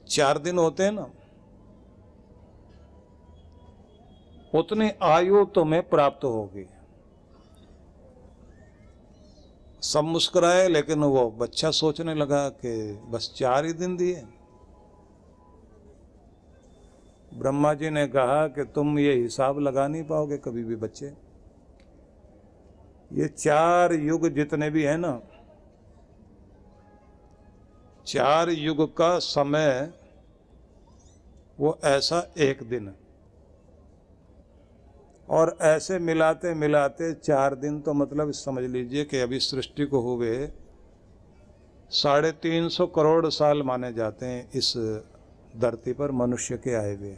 4 दिन होते हैं ना, उतनी आयु तुम्हें प्राप्त होगी। सब मुस्कुराए, लेकिन वो बच्चा सोचने लगा कि बस 4 ही दिन दिए। ब्रह्मा जी ने कहा कि तुम ये हिसाब लगा नहीं पाओगे कभी भी बच्चे। ये 4 युग जितने भी है ना, 4 युग का समय वो ऐसा 1 दिन, और ऐसे मिलाते मिलाते 4 दिन तो मतलब समझ लीजिए कि अभी सृष्टि को हुए 350 करोड़ साल माने जाते हैं इस धरती पर मनुष्य के आए हुए,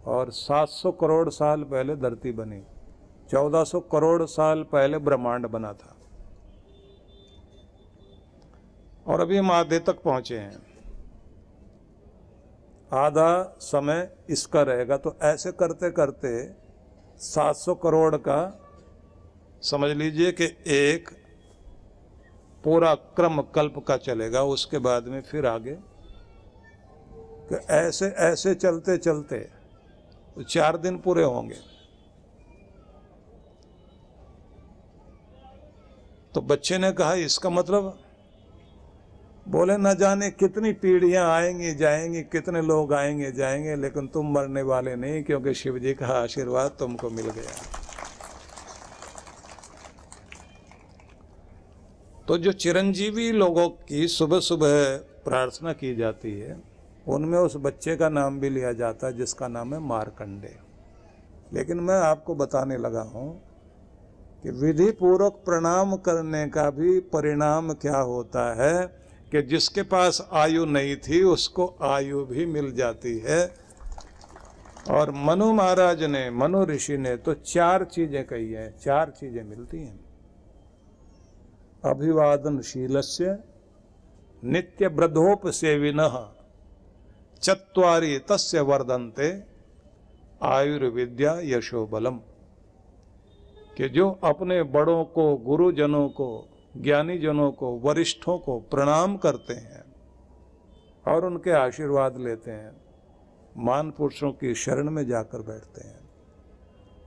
और 700 करोड़ साल पहले धरती बनी, 1400 करोड़ साल पहले ब्रह्मांड बना था, और अभी हम आधे तक पहुंचे हैं। आधा समय इसका रहेगा, तो ऐसे करते करते 700 करोड़ का समझ लीजिए कि एक पूरा क्रम कल्प का चलेगा। उसके बाद में फिर आगे कि ऐसे ऐसे चलते चलते 4 दिन पूरे होंगे। तो बच्चे ने कहा इसका मतलब, बोले न जाने कितनी पीढ़ियां आएंगी जाएंगी, कितने लोग आएंगे जाएंगे, लेकिन तुम मरने वाले नहीं, क्योंकि शिव जी का आशीर्वाद तुमको मिल गया। तो जो चिरंजीवी लोगों की सुबह सुबह प्रार्थना की जाती है, उनमें उस बच्चे का नाम भी लिया जाता है जिसका नाम है मार्कंडे। लेकिन मैं आपको बताने लगा हूं कि विधि पूर्वक प्रणाम करने का भी परिणाम क्या होता है कि जिसके पास आयु नहीं थी उसको आयु भी मिल जाती है। और मनु महाराज ने, मनु ऋषि ने तो 4 चीजें कही हैं, 4 चीजें मिलती हैं। अभिवादनशीलस्य नित्य वृद्धोपसेविनः चत्वारि तस्य वर्धन्ते आयुर्विद्या यशोबलम। कि जो अपने बड़ों को, गुरुजनों को, ज्ञानी जनों को, वरिष्ठों को प्रणाम करते हैं और उनके आशीर्वाद लेते हैं, मान पुरुषों की शरण में जाकर बैठते हैं,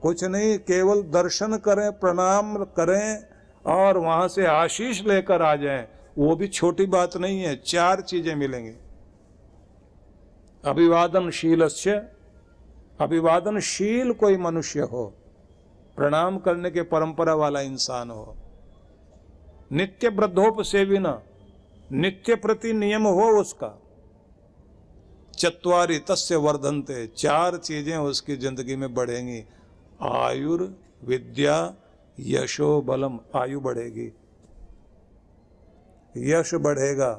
कुछ नहीं केवल दर्शन करें, प्रणाम करें और वहां से आशीष लेकर आ जाएं, वो भी छोटी बात नहीं है। 4 चीजें मिलेंगी। अभिवादनशीलस्य, अभिवादनशील कोई मनुष्य हो, प्रणाम करने के परंपरा वाला इंसान हो। नित्य वृद्धोपसेविना, नित्य प्रति नियम हो उसका। चत्वारि तस्य वर्धन्ते, 4 चीजें उसकी जिंदगी में बढ़ेंगी। आयुर विद्या यशो बलम, आयु बढ़ेगी, यश बढ़ेगा,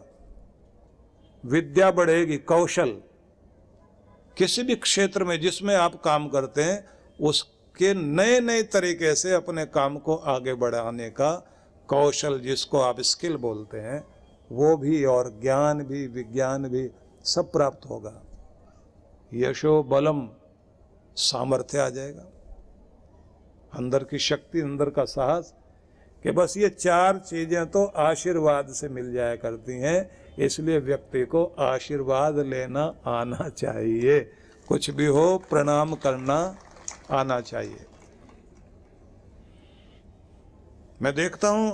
विद्या बढ़ेगी, कौशल। किसी भी क्षेत्र में जिसमें आप काम करते हैं उसके नए नए तरीके से अपने काम को आगे बढ़ाने का कौशल, जिसको आप स्किल बोलते हैं, वो भी, और ज्ञान भी, विज्ञान भी सब प्राप्त होगा। यशो बलम, सामर्थ्य आ जाएगा, अंदर की शक्ति, अंदर का साहस। कि बस ये 4 चीजें तो आशीर्वाद से मिल जाया करती हैं, इसलिए व्यक्ति को आशीर्वाद लेना आना चाहिए। कुछ भी हो प्रणाम करना आना चाहिए। मैं देखता हूं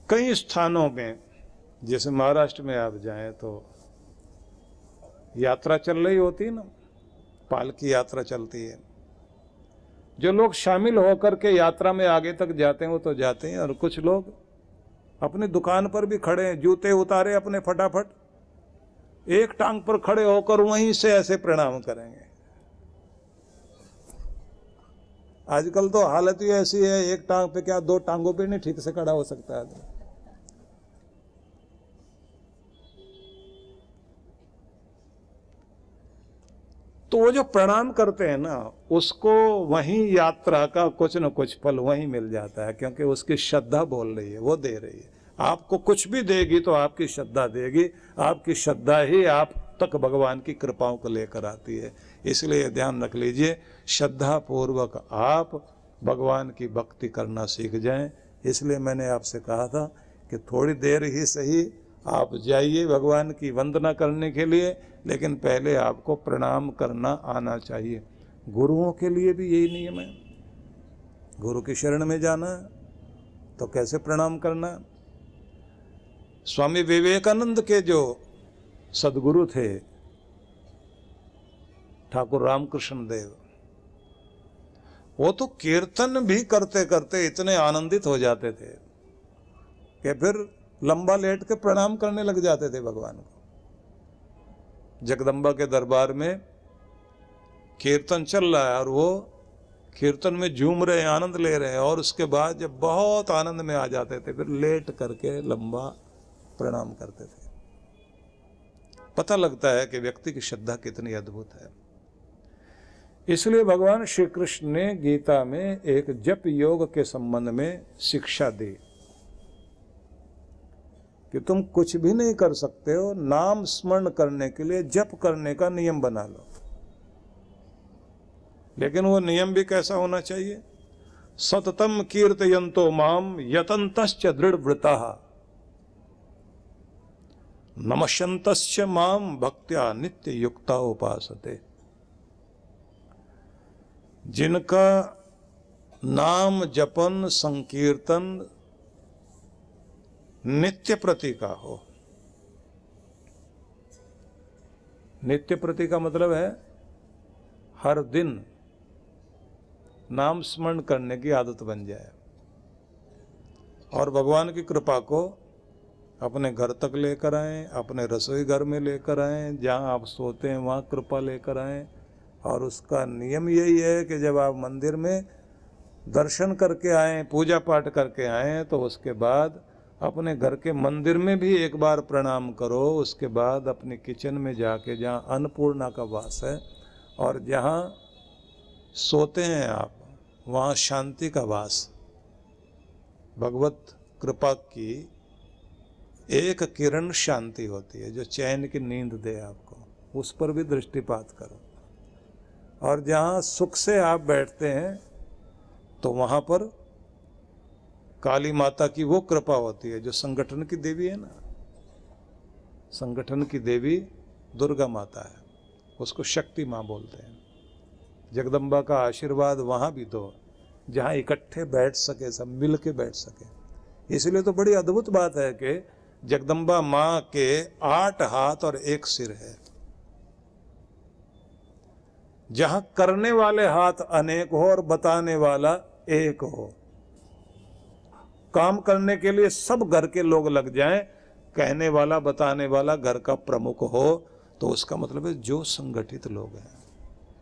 कई स्थानों में, जैसे महाराष्ट्र में आप जाएं तो यात्रा चल रही होती है ना, पालकी यात्रा चलती है। जो लोग शामिल होकर के यात्रा में आगे तक जाते हैं वो तो जाते हैं, और कुछ लोग अपनी दुकान पर भी खड़े हैं, जूते उतारे अपने फटाफट, एक टांग पर खड़े होकर वहीं से ऐसे प्रणाम करेंगे। आजकल तो हालत ही ऐसी है, एक टांग पे क्या 2 टांगों पे नहीं ठीक से खड़ा हो सकता है। तो वो जो प्रणाम करते हैं ना, उसको वहीं यात्रा का कुछ न कुछ फल वहीं मिल जाता है, क्योंकि उसकी श्रद्धा बोल रही है, वो दे रही है। आपको कुछ भी देगी तो आपकी श्रद्धा देगी, आपकी श्रद्धा ही आप तक भगवान की कृपाओं को लेकर आती है। इसलिए ध्यान रख लीजिए, श्रद्धा पूर्वक आप भगवान की भक्ति करना सीख जाएं। इसलिए मैंने आपसे कहा था कि थोड़ी देर ही सही आप जाइए भगवान की वंदना करने के लिए, लेकिन पहले आपको प्रणाम करना आना चाहिए। गुरुओं के लिए भी यही नियम है। गुरु की शरण में जाना है तो कैसे प्रणाम करना है। स्वामी विवेकानंद के जो सदगुरु थे ठाकुर रामकृष्ण देव, वो तो कीर्तन भी करते करते इतने आनंदित हो जाते थे कि फिर लंबा लेट के प्रणाम करने लग जाते थे भगवान को। जगदम्बा के दरबार में कीर्तन चल रहा है और वो कीर्तन में झूम रहे हैं, आनंद ले रहे हैं, और उसके बाद जब बहुत आनंद में आ जाते थे फिर लेट करके लंबा प्रणाम करते थे। पता लगता है कि व्यक्ति की श्रद्धा कितनी अद्भुत है। इसलिए भगवान श्री कृष्ण ने गीता में एक जप योग के संबंध में शिक्षा दी कि तुम कुछ भी नहीं कर सकते हो, नाम स्मरण करने के लिए जप करने का नियम बना लो। लेकिन वो नियम भी कैसा होना चाहिए? सततम कीर्तयन्तो माम यतन्तश्च दृढ़व्रताः नमस्यन्तश्च माम भक्त्या नित्य युक्ता उपासते। जिनका नाम जपन संकीर्तन नित्य प्रति का हो। नित्य प्रति का मतलब है हर दिन नाम स्मरण करने की आदत बन जाए और भगवान की कृपा को अपने घर तक लेकर आएं, अपने रसोई घर में लेकर आएं, जहां आप सोते हैं वहां कृपा लेकर आएं। और उसका नियम यही है कि जब आप मंदिर में दर्शन करके आएं, पूजा पाठ करके आएं, तो उसके बाद अपने घर के मंदिर में भी एक बार प्रणाम करो। उसके बाद अपने किचन में जाके जहां अन्नपूर्णा का वास है और जहां सोते हैं आप वहां शांति का वास, भगवत कृपा की एक किरण शांति होती है जो चैन की नींद दे आपको, उस पर भी दृष्टिपात करो। और जहाँ सुख से आप बैठते हैं तो वहाँ पर काली माता की वो कृपा होती है जो संगठन की देवी है ना। संगठन की देवी दुर्गा माता है, उसको शक्ति माँ बोलते हैं। जगदम्बा का आशीर्वाद वहाँ भी दो जहाँ इकट्ठे बैठ सके, सब मिल के बैठ सके। इसलिए तो बड़ी अद्भुत बात है कि जगदम्बा माँ के 8 हाथ और 1 सिर है। जहां करने वाले हाथ अनेक हो और बताने वाला एक हो, काम करने के लिए सब घर के लोग लग जाएं, कहने वाला बताने वाला घर का प्रमुख हो, तो उसका मतलब है जो संगठित लोग हैं,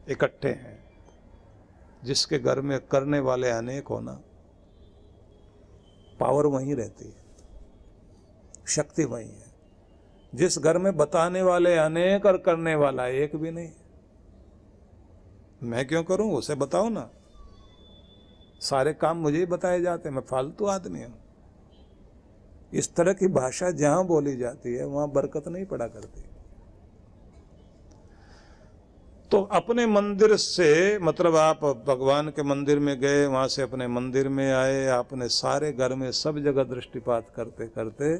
इकट्ठे हैं, जिसके घर में करने वाले अनेक हो ना, पावर वहीं रहती है, शक्ति वहीं है। जिस घर में बताने वाले अनेक और करने वाला एक भी नहीं, मैं क्यों करूं, उसे बताओ ना। सारे काम मुझे ही बताए जाते हैं, मैं फालतू आदमी हूं। इस तरह की भाषा जहां बोली जाती है वहां बरकत नहीं पड़ा करती। तो अपने मंदिर से मतलब आप भगवान के मंदिर में गए, वहां से अपने मंदिर में आए, आपने सारे घर में सब जगह दृष्टिपात करते करते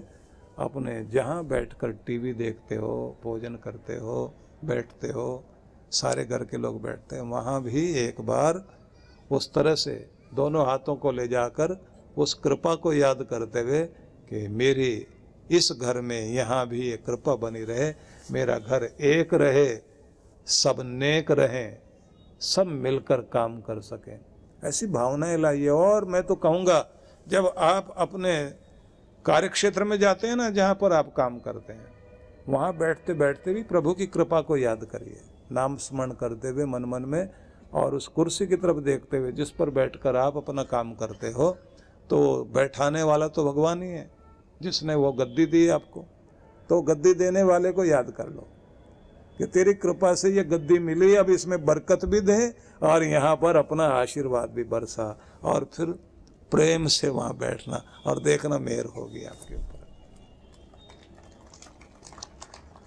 अपने जहां बैठकर टीवी देखते हो, भोजन करते हो, बैठते हो, सारे घर के लोग बैठते हैं, वहाँ भी एक बार उस तरह से दोनों हाथों को ले जाकर उस कृपा को याद करते हुए कि मेरी इस घर में यहाँ भी ये कृपा बनी रहे, मेरा घर एक रहे, सब नेक रहें, सब मिलकर काम कर सकें, ऐसी भावनाएं लाइए। और मैं तो कहूँगा जब आप अपने कार्यक्षेत्र में जाते हैं ना, जहाँ पर आप काम करते हैं, वहाँ बैठते बैठते भी प्रभु की कृपा को याद करिए, नाम स्मरण करते हुए मन मन में, और उस कुर्सी की तरफ देखते हुए जिस पर बैठकर आप अपना काम करते हो, तो बैठाने वाला तो भगवान ही है, जिसने वो गद्दी दी आपको। तो गद्दी देने वाले को याद कर लो कि तेरी कृपा से ये गद्दी मिली, अब इसमें बरकत भी दे और यहाँ पर अपना आशीर्वाद भी बरसा, और फिर प्रेम से वहाँ बैठना और देखना मेहर होगी आपके ऊपर।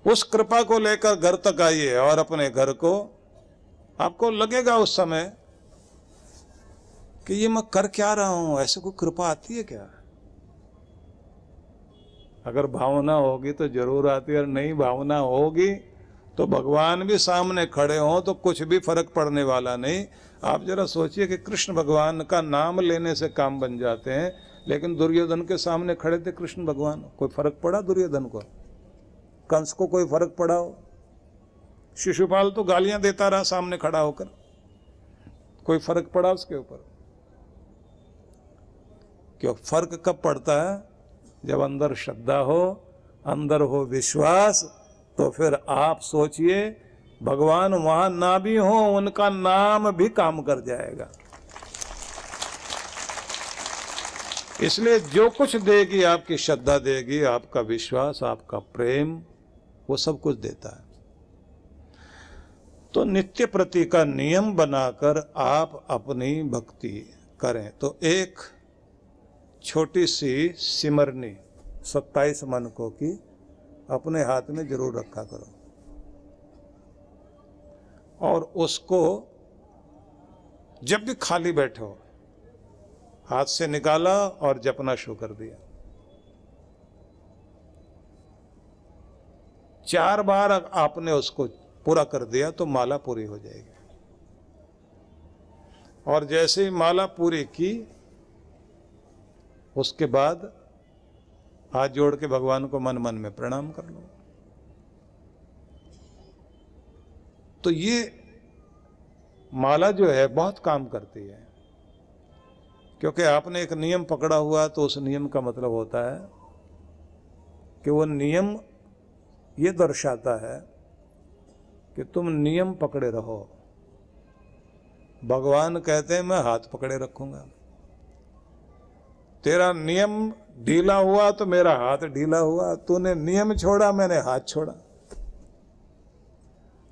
उस कृपा को लेकर घर तक आइए और अपने घर को, आपको लगेगा उस समय कि ये मैं कर क्या रहा हूं, ऐसे कोई कृपा आती है क्या? अगर भावना होगी तो जरूर आती है, और नहीं भावना होगी तो भगवान भी सामने खड़े हों तो कुछ भी फर्क पड़ने वाला नहीं। आप जरा सोचिए कि कृष्ण भगवान का नाम लेने से काम बन जाते हैं, लेकिन दुर्योधन के सामने खड़े थे कृष्ण भगवान, कोई फर्क पड़ा दुर्योधन को? कंस को कोई फर्क पड़ा हो? शिशुपाल तो गालियां देता रहा सामने खड़ा होकर, कोई फर्क पड़ा उसके ऊपर? क्यों? फर्क कब पड़ता है? जब अंदर श्रद्धा हो, अंदर हो विश्वास, तो फिर आप सोचिए भगवान वहां ना भी हो, उनका नाम भी काम कर जाएगा। इसलिए जो कुछ देगी आपकी श्रद्धा देगी, आपका विश्वास, आपका प्रेम, वो सब कुछ देता है। तो नित्य प्रति का नियम बनाकर आप अपनी भक्ति करें। तो एक छोटी सी सिमरनी 27 मनकों की अपने हाथ में जरूर रखा करो, और उसको जब भी खाली बैठे हो हाथ से निकाला और जपना शुरू कर दिया। 4 बार आपने उसको पूरा कर दिया तो माला पूरी हो जाएगी। और जैसे ही माला पूरी की, उसके बाद हाथ जोड़ के भगवान को मन मन में प्रणाम कर लो। तो ये माला जो है बहुत काम करती है, क्योंकि आपने एक नियम पकड़ा हुआ, तो उस नियम का मतलब होता है कि वो नियम ये दर्शाता है कि तुम नियम पकड़े रहो। भगवान कहते हैं मैं हाथ पकड़े रखूंगा, तेरा नियम ढीला हुआ तो मेरा हाथ ढीला हुआ, तूने नियम छोड़ा मैंने हाथ छोड़ा,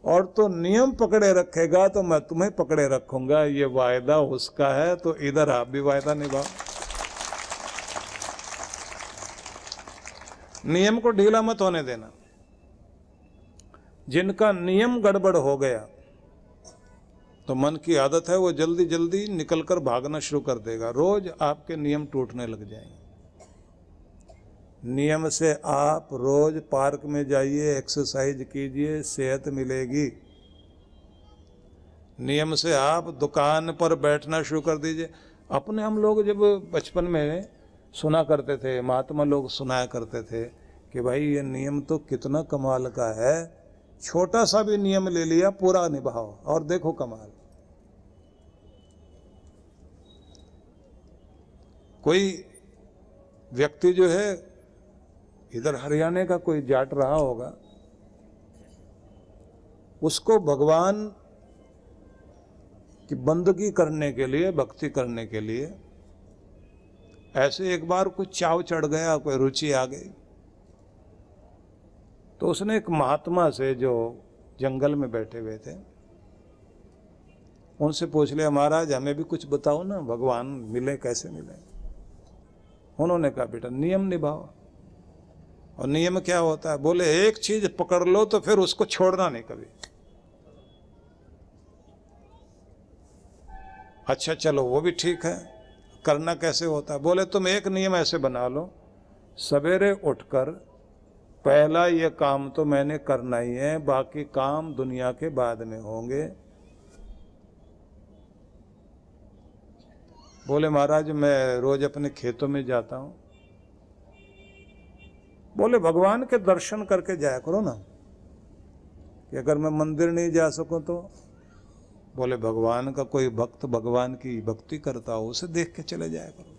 और तो नियम पकड़े रखेगा तो मैं तुम्हें पकड़े रखूंगा। ये वायदा उसका है, तो इधर आप भी वायदा निभाओ। नियम को ढीला मत होने देना। जिनका नियम गड़बड़ हो गया तो मन की आदत है वो जल्दी जल्दी निकलकर भागना शुरू कर देगा, रोज आपके नियम टूटने लग जाएंगे। नियम से आप रोज पार्क में जाइए, एक्सरसाइज कीजिए, सेहत मिलेगी। नियम से आप दुकान पर बैठना शुरू कर दीजिए। अपने हम लोग जब बचपन में सुना करते थे, महात्मा लोग सुनाया करते थे कि भाई ये नियम तो कितना कमाल का है, छोटा सा भी नियम ले लिया पूरा निभाओ और देखो कमाल। कोई व्यक्ति जो है, इधर हरियाणा का कोई जाट रहा होगा, उसको भगवान की बंदगी करने के लिए, भक्ति करने के लिए ऐसे एक बार कुछ चाव चढ़ गया, कोई रुचि आ गई, तो उसने एक महात्मा से जो जंगल में बैठे हुए थे उनसे पूछ लिया, महाराज हमें भी कुछ बताओ ना, भगवान मिले कैसे मिले। उन्होंने कहा बेटा नियम निभाओ। और नियम क्या होता है? बोले एक चीज पकड़ लो तो फिर उसको छोड़ना नहीं कभी। अच्छा चलो वो भी ठीक है, करना कैसे होता है? बोले तुम एक नियम ऐसे बना लो, सवेरे उठकर पहला ये काम तो मैंने करना ही है, बाकी काम दुनिया के बाद में होंगे। बोले महाराज मैं रोज अपने खेतों में जाता हूं। बोले भगवान के दर्शन करके जाया करो ना, कि अगर मैं मंदिर नहीं जा सकूं तो। बोले भगवान का कोई भक्त भगवान की भक्ति करता हो उसे देख के चले जाया करो।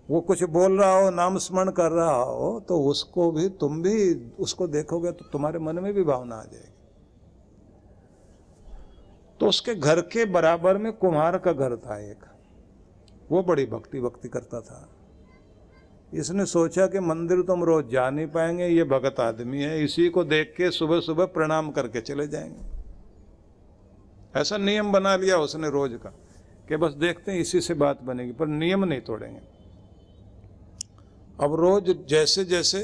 वो कुछ बोल रहा हो, नाम स्मरण कर रहा हो, तो उसको भी तुम भी उसको देखोगे तो तुम्हारे मन में भी भावना आ जाएगी। तो उसके घर के बराबर में कुम्हार का घर था एक, वो बड़ी भक्ति करता था। इसने सोचा कि मंदिर तो हम रोज जा नहीं पाएंगे, ये भगत आदमी है, इसी को देख के सुबह सुबह प्रणाम करके चले जाएंगे। ऐसा नियम बना लिया उसने रोज का कि बस देखते हैं इसी से बात बनेगी, पर नियम नहीं तोड़ेंगे। अब रोज जैसे जैसे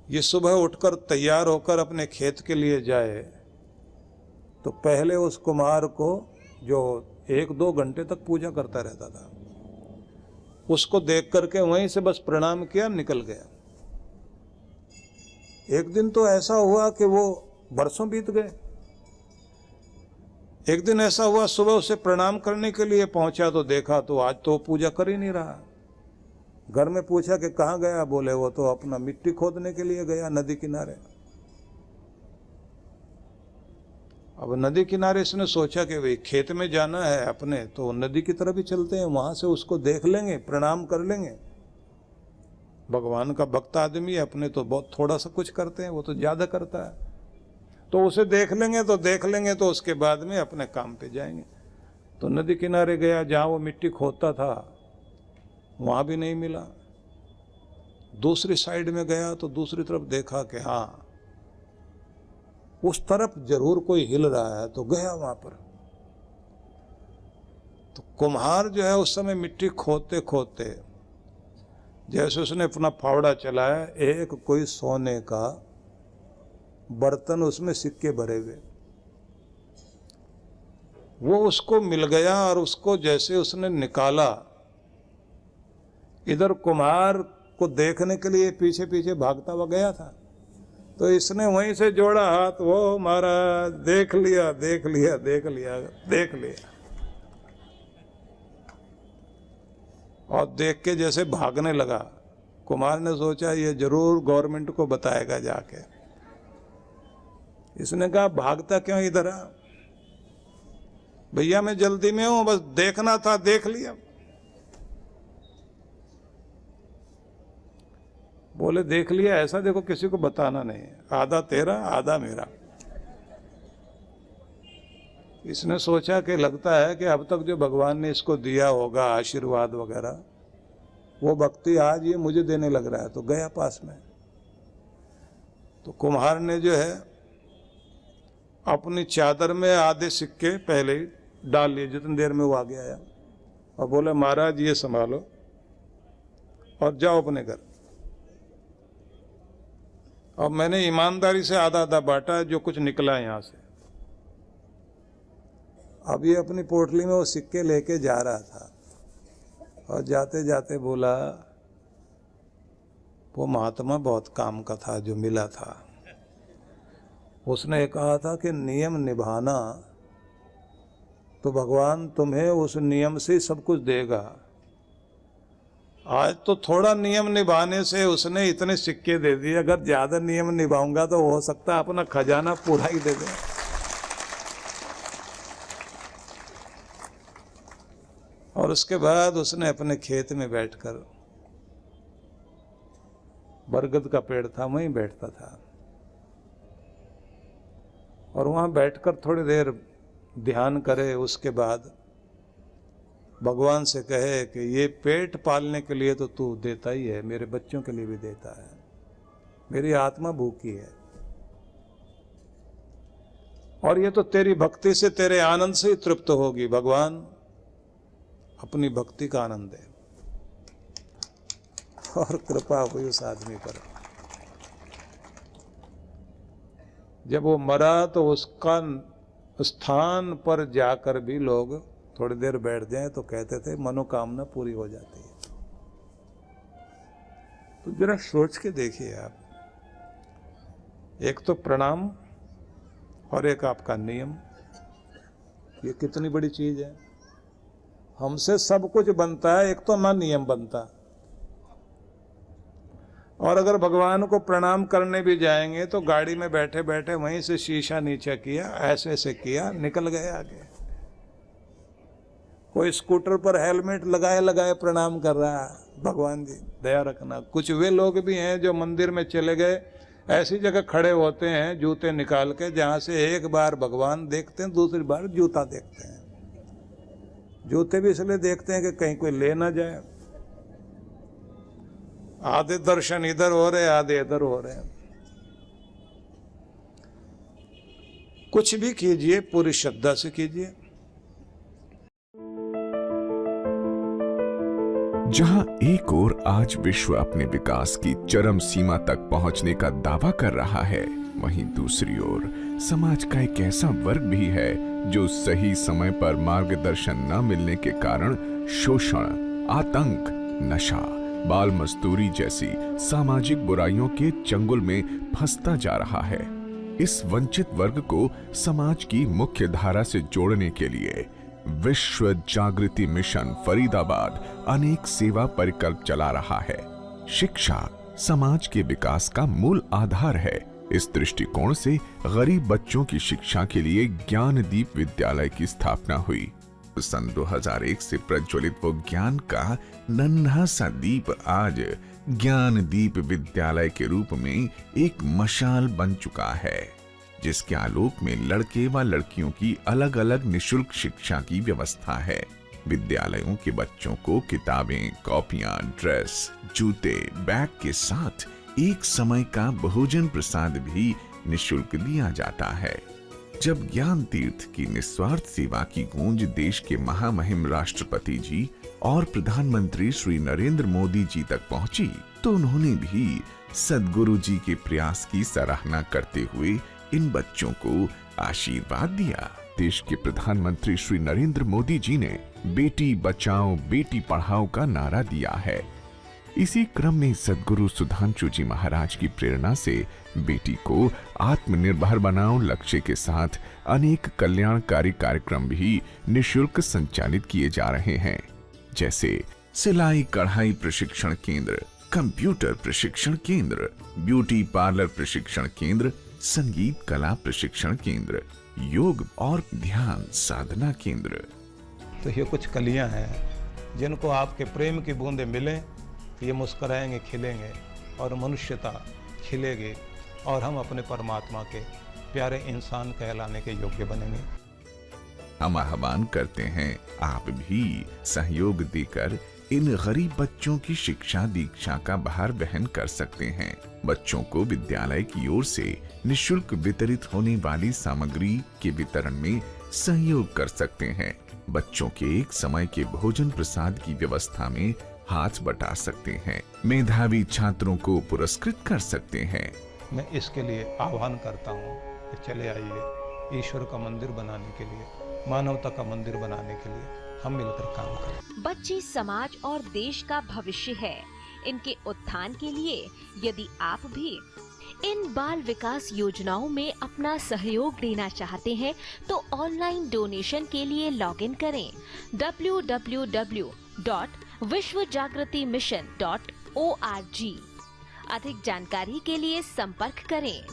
ये सुबह उठकर तैयार होकर अपने खेत के लिए जाए, तो पहले उस कुम्हार को जो 1-2 घंटे तक पूजा करता रहता था, उसको देख करके वहीं से बस प्रणाम किया, निकल गया। एक दिन तो ऐसा हुआ कि वो बरसों बीत गए। एक दिन ऐसा हुआ, सुबह उसे प्रणाम करने के लिए पहुंचा तो देखा तो आज तो पूजा कर ही नहीं रहा। घर में पूछा कि कहाँ गया, बोले वो तो अपना मिट्टी खोदने के लिए गया नदी किनारे। अब नदी किनारे इसने सोचा कि भाई खेत में जाना है अपने, तो नदी की तरफ ही चलते हैं, वहां से उसको देख लेंगे, प्रणाम कर लेंगे। भगवान का भक्त आदमी है, अपने तो बहुत थोड़ा सा कुछ करते हैं, वो तो ज्यादा करता है। तो उसे देख लेंगे तो उसके बाद में अपने काम पे जाएंगे। तो नदी किनारे गया, जहाँ वो मिट्टी खोदता था वहाँ भी नहीं मिला। दूसरी साइड में गया तो दूसरी तरफ देखा कि हाँ उस तरफ जरूर कोई हिल रहा है, तो गया वहाँ पर। तो कुम्हार जो है उस समय मिट्टी खोदते खोदते जैसे उसने अपना फावड़ा चलाया, एक कोई सोने का बर्तन, उसमें सिक्के भरे हुए, वो उसको मिल गया। और उसको जैसे उसने निकाला, इधर कुम्हार को देखने के लिए पीछे पीछे भागता हुआ गया था, तो इसने वहीं से जोड़ा हाथ, वो महाराज देख लिया देख लिया देख लिया देख लिया, और देख के जैसे भागने लगा। कुमार ने सोचा ये जरूर गवर्नमेंट को बताएगा जाके। इसने कहा भागता क्यों इधर आ, भैया मैं जल्दी में हूं, बस देखना था, देख लिया। बोले देख लिया, ऐसा देखो किसी को बताना नहीं, आधा तेरा आधा मेरा। इसने सोचा कि लगता है कि अब तक जो भगवान ने इसको दिया होगा आशीर्वाद वगैरह, वो भक्ति आज ये मुझे देने लग रहा है। तो गया पास में, तो कुम्हार ने जो है अपनी चादर में आधे सिक्के पहले ही डाल लिए, जितनी देर में वो आगे आया, और बोले महाराज ये संभालो और जाओ अपने घर। अब मैंने ईमानदारी से आधा आधा बांटा, जो कुछ निकला यहाँ से। अब ये अपनी पोटली में वो सिक्के लेके जा रहा था, और जाते जाते बोला वो महात्मा बहुत काम का था जो मिला था। उसने कहा था कि नियम निभाना, तो भगवान तुम्हें उस नियम से सब कुछ देगा। आज तो थोड़ा नियम निभाने से उसने इतने सिक्के दे दिए, अगर ज्यादा नियम निभाऊंगा तो हो सकता है अपना खजाना पूरा ही दे दे। और उसके बाद उसने अपने खेत में बैठकर, बरगद का पेड़ था वहीं बैठता था, और वहां बैठकर थोड़ी देर ध्यान करे। उसके बाद भगवान से कहे कि ये पेट पालने के लिए तो तू देता ही है, मेरे बच्चों के लिए भी देता है, मेरी आत्मा भूखी है, और ये तो तेरी भक्ति से, तेरे आनंद से ही तृप्त होगी। भगवान अपनी भक्ति का आनंद दे। और कृपा हुई उस आदमी पर। जब वो मरा तो उसका स्थान पर जाकर भी लोग थोड़ी देर बैठ जाए तो कहते थे मनोकामना पूरी हो जाती है। तो जरा सोच के देखिए आप, एक तो प्रणाम और एक आपका नियम, ये कितनी बड़ी चीज है। हमसे सब कुछ बनता है, एक तो ना नियम बनता। और अगर भगवान को प्रणाम करने भी जाएंगे तो गाड़ी में बैठे बैठे वहीं से शीशा नीचे किया, ऐसे ऐसे किया, निकल गए आगे। कोई स्कूटर पर हेलमेट लगाए लगाए प्रणाम कर रहा है। भगवान जी दया रखना। कुछ वे लोग भी हैं जो मंदिर में चले गए, ऐसी जगह खड़े होते हैं जूते निकाल के, जहाँ से एक बार भगवान देखते हैं, दूसरी बार जूता देखते हैं। जूते भी इसलिए देखते हैं कि कहीं कोई ले ना जाए। आधे दर्शन इधर हो रहे, आधे इधर हो रहे हैं। कुछ भी कीजिए पूरी श्रद्धा से कीजिए। जहां एक ओर आज विश्व अपने विकास की चरम सीमा तक पहुंचने का दावा कर रहा है, वहीं दूसरी ओर समाज का एक ऐसा वर्ग भी है जो सही समय पर मार्गदर्शन न मिलने के कारण शोषण, आतंक, नशा, बाल मजदूरी जैसी सामाजिक बुराइयों के चंगुल में फंसता जा रहा है। इस वंचित वर्ग को समाज की मुख्य धारा से जोड़ने के लिए विश्व जागृति मिशन फरीदाबाद अनेक सेवा परिकल्प चला रहा है। शिक्षा समाज के विकास का मूल आधार है। इस दृष्टिकोण से गरीब बच्चों की शिक्षा के लिए ज्ञानदीप विद्यालय की स्थापना हुई। सन 2001 से प्रज्वलित वो ज्ञान का नन्हा सा दीप आज ज्ञानदीप विद्यालय के रूप में एक मशाल बन चुका है, जिसके आलोक में लड़के व लड़कियों की अलग अलग निशुल्क शिक्षा की व्यवस्था है। विद्यालयों के बच्चों को किताबें, कॉपियां, ड्रेस, जूते, बैग के साथ एक समय का भोजन प्रसाद भी निशुल्क दिया जाता है। जब ज्ञान तीर्थ की निस्वार्थ सेवा की गूंज देश के महामहिम राष्ट्रपति जी और प्रधानमंत्री श्री नरेंद्र मोदी जी तक पहुंची, तो उन्होंने भी सद्गुरु जी के प्रयास की सराहना करते हुए इन बच्चों को आशीर्वाद दिया। देश के प्रधानमंत्री श्री नरेंद्र मोदी जी ने बेटी बचाओ बेटी पढ़ाओ का नारा दिया है। इसी क्रम में सद्गुरु सुधांशु जी महाराज की प्रेरणा से बेटी को आत्मनिर्भर बनाओ लक्ष्य के साथ अनेक कल्याणकारी कार्यक्रम भी निशुल्क संचालित किए जा रहे हैं, जैसे सिलाई कढ़ाई प्रशिक्षण केंद्र, कंप्यूटर प्रशिक्षण केंद्र, ब्यूटी पार्लर प्रशिक्षण केंद्र, संगीत कला प्रशिक्षण केंद्र, योग और ध्यान साधना केंद्र। तो ये कुछ कलियां हैं जिनको आपके प्रेम की बूंदें मिलें, ये मुस्कुराएंगे, खिलेंगे और मनुष्यता खिलेगी और हम अपने परमात्मा के प्यारे इंसान कहलाने के योग्य बनेंगे। हम आह्वान करते हैं आप भी सहयोग देकर इन गरीब बच्चों की शिक्षा दीक्षा का भार वहन कर सकते हैं। बच्चों को विद्यालय की ओर से निशुल्क वितरित होने वाली सामग्री के वितरण में सहयोग कर सकते हैं। बच्चों के एक समय के भोजन प्रसाद की व्यवस्था में हाथ बटा सकते हैं। मेधावी छात्रों को पुरस्कृत कर सकते हैं। मैं इसके लिए आह्वान करता हूँ कि चले आइए, ईश्वर का मंदिर बनाने के लिए, मानवता का मंदिर बनाने के लिए हम मिलकर काम करें। बच्चे समाज और देश का भविष्य है। इनके उत्थान के लिए यदि आप भी इन बाल विकास योजनाओं में अपना सहयोग देना चाहते हैं, तो ऑनलाइन डोनेशन के लिए लॉगिन करें www.vishwajagritimission.org। अधिक जानकारी के लिए संपर्क करें